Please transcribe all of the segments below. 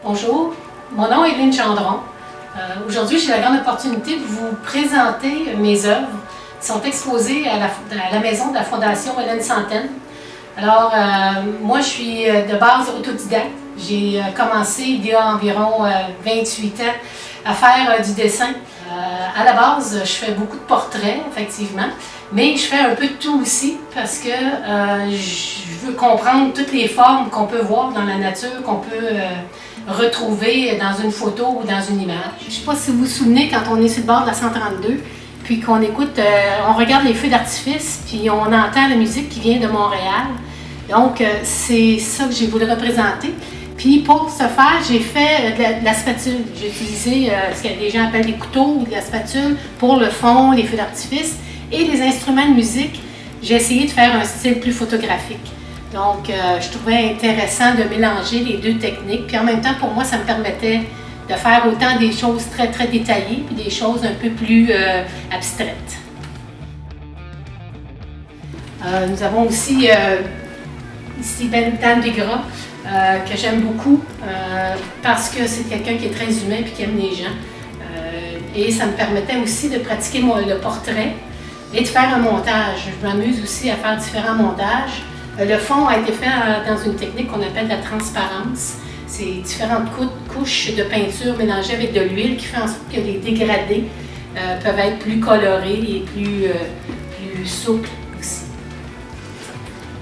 Bonjour, mon nom est Lynne Chandron. Aujourd'hui, j'ai la grande opportunité de vous présenter mes œuvres qui sont exposées à la maison de la Fondation Hélène Santène. Alors, moi, je suis de base autodidacte. J'ai commencé il y a environ 28 ans à faire du dessin. À la base, je fais beaucoup de portraits, effectivement, mais je fais un peu de tout aussi parce que je veux comprendre toutes les formes qu'on peut voir dans la nature, qu'on peut retrouver dans une photo ou dans une image. Je ne sais pas si vous vous souvenez quand on est sur le bord de la 132, puis qu'on écoute, on regarde les feux d'artifice, puis on entend la musique qui vient de Montréal. Donc, c'est ça que j'ai voulu représenter. Puis pour ce faire, j'ai fait de la spatule. J'ai utilisé ce que les gens appellent des couteaux ou de la spatule pour le fond, les feux d'artifice et les instruments de musique. J'ai essayé de faire un style plus photographique. Donc, je trouvais intéressant de mélanger les deux techniques. Puis en même temps, pour moi, ça me permettait de faire autant des choses très, très détaillées puis des choses un peu plus abstraites. Nous avons aussi ici Dan Bigra, que j'aime beaucoup parce que c'est quelqu'un qui est très humain et qui aime les gens. Et ça me permettait aussi de pratiquer le portrait et de faire un montage. Je m'amuse aussi à faire différents montages. Le fond a été fait dans une technique qu'on appelle la transparence. C'est différentes couches de peinture mélangées avec de l'huile qui fait en sorte que les dégradés peuvent être plus colorés et plus souples aussi.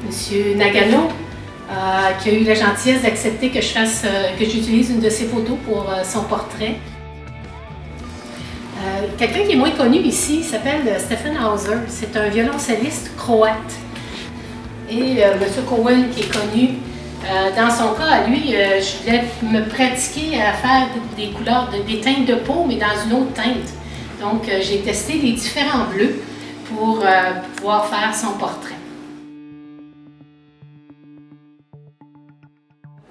Monsieur Nagano, qui a eu la gentillesse d'accepter que j'utilise une de ses photos pour son portrait. Quelqu'un qui est moins connu ici s'appelle Stefan Hauser. C'est un violoncelliste croate. Et M. Cohen, qui est connu, dans son cas, à lui, je voulais me pratiquer à faire des couleurs, des teintes de peau, mais dans une autre teinte. Donc, j'ai testé les différents bleus pour pouvoir faire son portrait.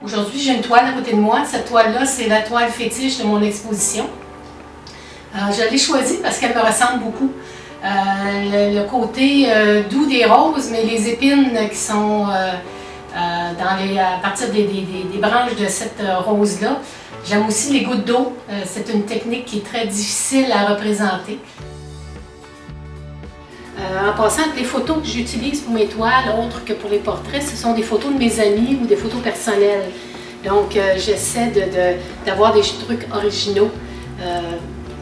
Aujourd'hui, j'ai une toile à côté de moi. Cette toile-là, c'est la toile fétiche de mon exposition. Je l'ai choisie parce qu'elle me ressemble beaucoup. Le côté doux des roses, mais les épines qui sont à partir des branches de cette rose-là. J'aime aussi les gouttes d'eau. C'est une technique qui est très difficile à représenter. En passant, les photos que j'utilise pour mes toiles, autres que pour les portraits, ce sont des photos de mes amis ou des photos personnelles. Donc, j'essaie d'avoir des trucs originaux.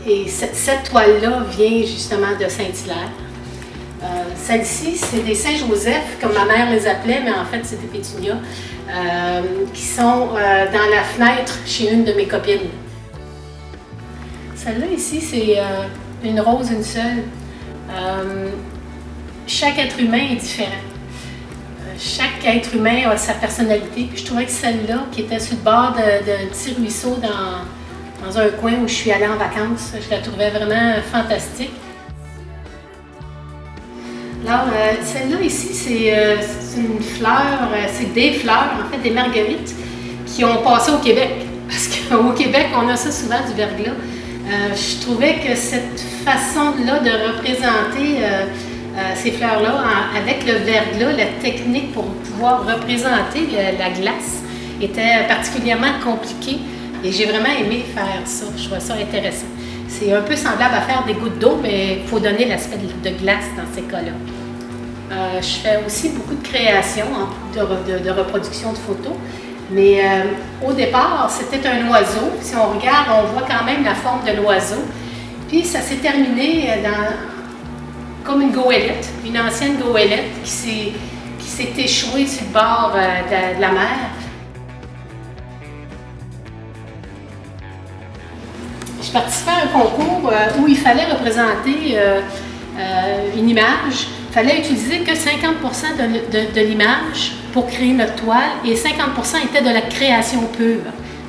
Et cette toile-là vient justement de Saint-Hilaire. Celle-ci, c'est des Saint-Joseph, comme ma mère les appelait, mais en fait, c'est des pétunias, qui sont dans la fenêtre chez une de mes copines. Celle-là ici, c'est une rose, une seule. Chaque être humain est différent. Chaque être humain a sa personnalité. Puis je trouvais que celle-là, qui était sur le bord d'un petit ruisseau dans un coin où je suis allée en vacances, je la trouvais vraiment fantastique. Alors, celle-là ici, c'est une fleur, c'est des fleurs, en fait, des marguerites, qui ont passé au Québec. Parce qu'au Québec, on a ça souvent, du verglas. Je trouvais que cette façon-là de représenter ces fleurs-là, avec le verglas, la technique pour pouvoir représenter la glace était particulièrement compliquée et j'ai vraiment aimé faire ça. Je trouvais ça intéressant. C'est un peu semblable à faire des gouttes d'eau, mais il faut donner l'aspect de glace dans ces cas-là. Je fais aussi beaucoup de création, de reproduction de photos. Mais au départ, c'était un oiseau. Si on regarde, on voit quand même la forme de l'oiseau. Puis ça s'est terminé comme une goélette, une ancienne goélette qui s'est échouée sur le bord de la mer. Je participais à un concours où il fallait représenter une image. Il fallait utiliser que 50% de l'image pour créer notre toile et 50% était de la création pure.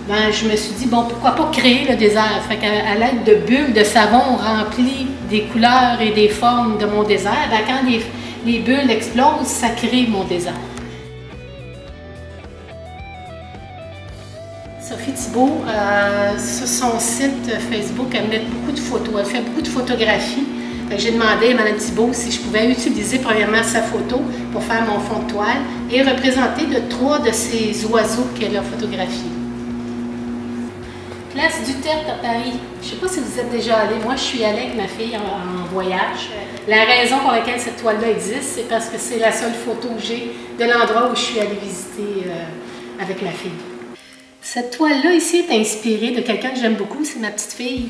Ben, je me suis dit, bon, pourquoi pas créer le désert? Fait qu'à l'aide de bulles de savon remplies des couleurs et des formes de mon désert, ben, quand les bulles explosent, ça crée mon désert. Sophie Thibault, sur son site Facebook, elle met beaucoup de photos. Elle fait beaucoup de photographies. J'ai demandé à Mme Thibault si je pouvais utiliser premièrement sa photo pour faire mon fond de toile et représenter 3 de ces oiseaux qu'elle a photographiés. Place du Tertre à Paris. Je ne sais pas si vous êtes déjà allé. Moi, je suis allée avec ma fille en voyage. La raison pour laquelle cette toile-là existe, c'est parce que c'est la seule photo que j'ai de l'endroit où je suis allée visiter avec ma fille. Cette toile-là ici est inspirée de quelqu'un que j'aime beaucoup. C'est ma petite fille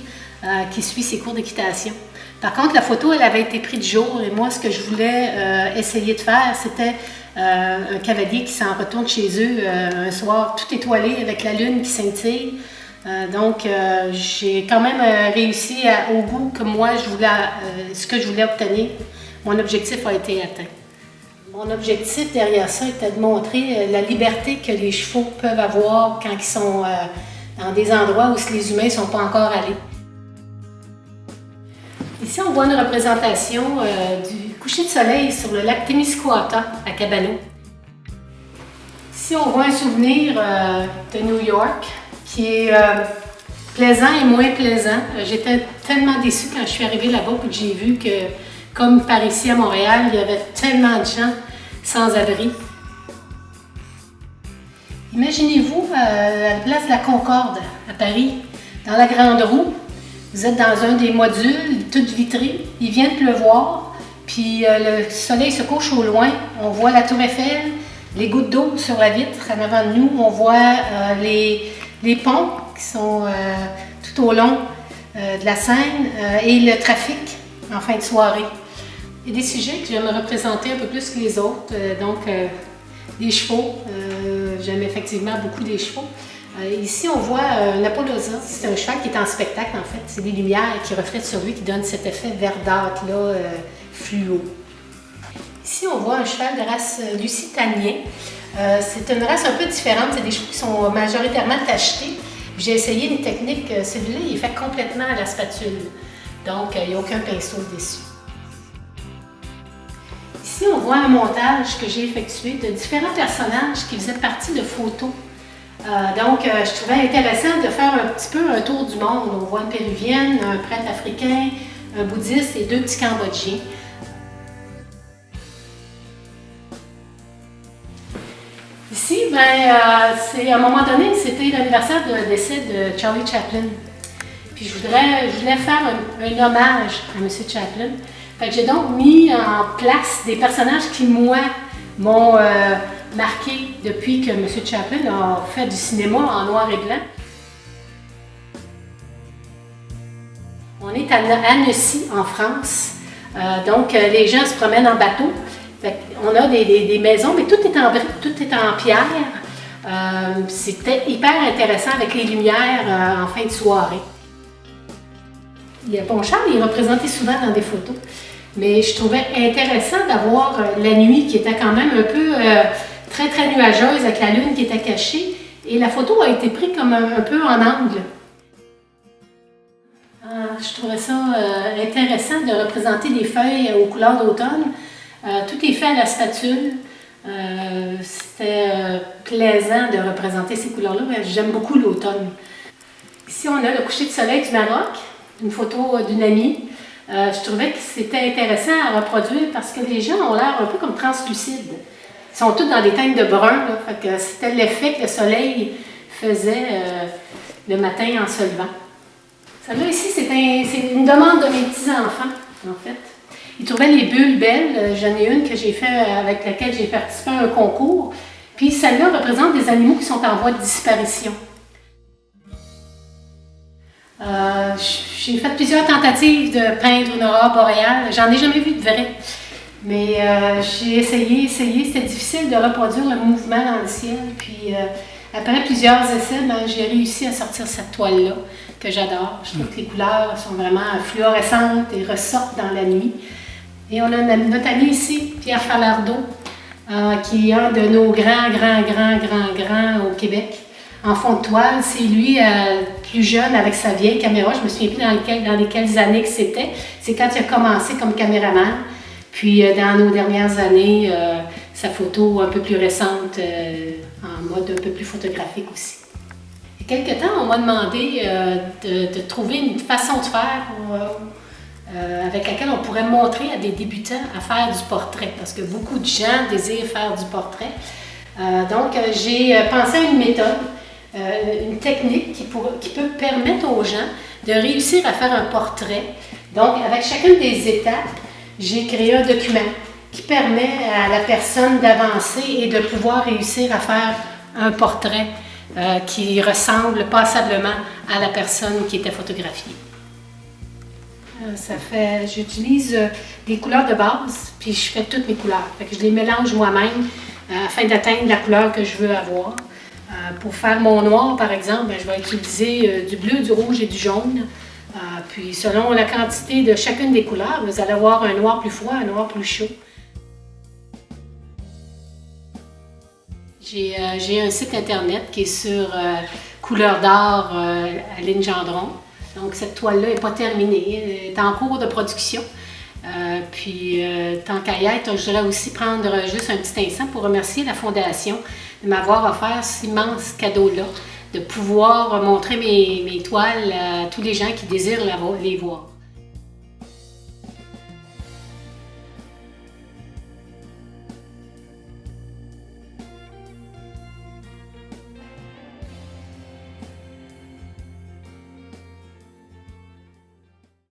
qui suit ses cours d'équitation. Par contre, la photo, elle avait été prise de jour. Et moi, ce que je voulais essayer de faire, c'était un cavalier qui s'en retourne chez eux un soir tout étoilé avec la lune qui scintille. Donc, j'ai quand même réussi au goût que moi, ce que je voulais obtenir. Mon objectif a été atteint. Mon objectif derrière ça était de montrer la liberté que les chevaux peuvent avoir quand ils sont dans des endroits où les humains ne sont pas encore allés. Ici, on voit une représentation du coucher de soleil sur le lac Témiscouata à Cabano. Ici, on voit un souvenir de New York qui est plaisant et moins plaisant. J'étais tellement déçue quand je suis arrivée là-bas que j'ai vu que, comme par ici à Montréal, il y avait tellement de gens sans abri. Imaginez-vous à la place de la Concorde à Paris, dans la Grande Roue. Vous êtes dans un des modules, tout vitré, il vient de pleuvoir, puis le soleil se couche au loin, on voit la Tour Eiffel, les gouttes d'eau sur la vitre en avant de nous, on voit les ponts qui sont tout au long de la Seine et le trafic en fin de soirée. Il y a des sujets que j'aime représenter un peu plus que les autres, donc des chevaux, j'aime effectivement beaucoup des chevaux. Ici, on voit un Appaloosa. C'est un cheval qui est en spectacle, en fait. C'est des lumières qui reflètent sur lui, qui donnent cet effet verdâtre-là, fluo. Ici, on voit un cheval de race lusitanien. C'est une race un peu différente. C'est des chevaux qui sont majoritairement tachetés. J'ai essayé une technique. Celui-là, il est fait complètement à la spatule. Donc, il n'y a aucun pinceau dessus. Ici, on voit un montage que j'ai effectué de différents personnages qui faisaient partie de photos. Donc, je trouvais intéressant de faire un petit peu un tour du monde. On voit une péruvienne, un prêtre africain, un bouddhiste et deux petits Cambodgiens. Ici, c'est à un moment donné, c'était l'anniversaire de décès de Charlie Chaplin. Puis je voulais faire un hommage à M. Chaplin. Fait que j'ai donc mis en place des personnages qui, moi, m'ont marqué depuis que M. Chaplin a fait du cinéma en noir et blanc. On est à Annecy, en France. Donc, les gens se promènent en bateau. On a des maisons, mais tout est en briques, tout est en pierre. C'était hyper intéressant avec les lumières en fin de soirée. Le Pont Charles est représenté souvent dans des photos. Mais je trouvais intéressant d'avoir la nuit qui était quand même un peu très très nuageuse avec la lune qui était cachée. Et la photo a été prise comme un peu en angle. Je trouvais ça intéressant de représenter les feuilles aux couleurs d'automne. Tout est fait à la spatule. C'était plaisant de représenter ces couleurs-là. J'aime beaucoup l'automne. Ici, on a le coucher de soleil du Maroc, une photo d'une amie. Je trouvais que c'était intéressant à reproduire parce que les gens ont l'air un peu comme translucides. Ils sont tous dans des teintes de brun, là, fait que c'était l'effet que le soleil faisait le matin en se levant. Celle-là ici, c'est une demande de mes petits-enfants, en fait. Ils trouvaient les bulles belles. J'en ai une que j'ai fait avec laquelle j'ai participé à un concours. Puis celle-là représente des animaux qui sont en voie de disparition. J'ai fait plusieurs tentatives de peindre une aurore boréale. J'en ai jamais vu de vrai. Mais j'ai essayé. C'était difficile de reproduire le mouvement dans le ciel. Puis après plusieurs essais, j'ai réussi à sortir cette toile-là que j'adore. Je trouve que les couleurs sont vraiment fluorescentes et ressortent dans la nuit. Et on a notre ami ici, Pierre Falardeau, qui est un de nos grands au Québec. En fond de toile, c'est lui plus jeune avec sa vieille caméra. Je me souviens plus dans lesquelles années que c'était. C'est quand il a commencé comme caméraman. Puis dans nos dernières années, sa photo un peu plus récente, en mode un peu plus photographique aussi. Il y a quelque temps, on m'a demandé de trouver une façon de faire avec laquelle on pourrait montrer à des débutants à faire du portrait. Parce que beaucoup de gens désirent faire du portrait. Donc j'ai pensé à une méthode une technique qui peut permettre aux gens de réussir à faire un portrait. Donc, avec chacune des étapes, j'ai créé un document qui permet à la personne d'avancer et de pouvoir réussir à faire un portrait qui ressemble passablement à la personne qui était photographiée. J'utilise des couleurs de base, puis je fais toutes mes couleurs. Fait que je les mélange moi-même afin d'atteindre la couleur que je veux avoir. Pour faire mon noir, par exemple, je vais utiliser du bleu, du rouge et du jaune. Puis selon la quantité de chacune des couleurs, vous allez avoir un noir plus froid, un noir plus chaud. J'ai un site internet qui est sur Couleurs d'art Aline Gendron. Donc cette toile-là n'est pas terminée, elle est en cours de production. Tant qu'à y être, je voudrais aussi prendre juste un petit instant pour remercier la Fondation de m'avoir offert cet immense cadeau-là, de pouvoir montrer mes toiles à tous les gens qui désirent les voir.